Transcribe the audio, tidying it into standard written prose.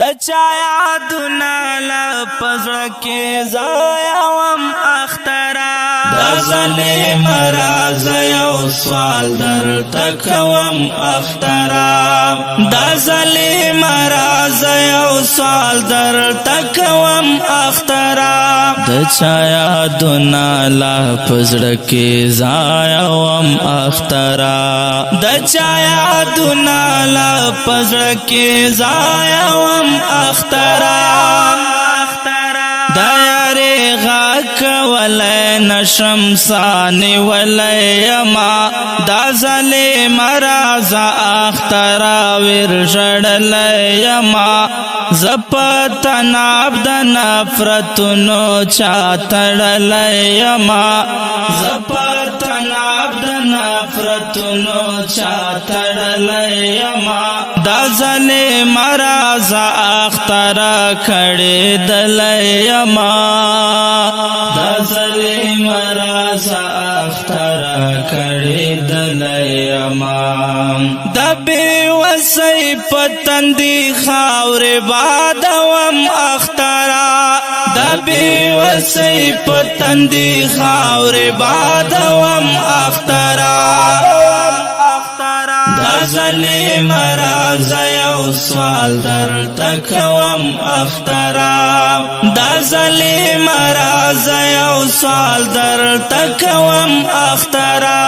تچایا دنالا پزرکی زایوام اخترا دا ظلم راز یو سوال در تکوام اخترا دا ظلم راز یو سوال در تکوام اخترا تچایا دنالا پزرکی زایوام اخترا تچایا دنالا پزرکی زایوام اخترا دایری غاک ولی نشم سانی ولی یما دا ظلم راز اخترا ورشڑلی یما زپتناب دا نفرتنو چاتڑلی یما زپتناب دا نفرتنو چاتڑلی یما دا ظلم راز اخترا کھڑی دلی یما دا ظلم راز اخترا کھڑی دلی یما دا بے وسی پتندی خاور بادوام اخترا دا بے وسی پتندی خاور بادوام اخترا دا ظلم راز یو سوال در تکوام اخترا دا ظلم راز یو سوال در تکوام اخترا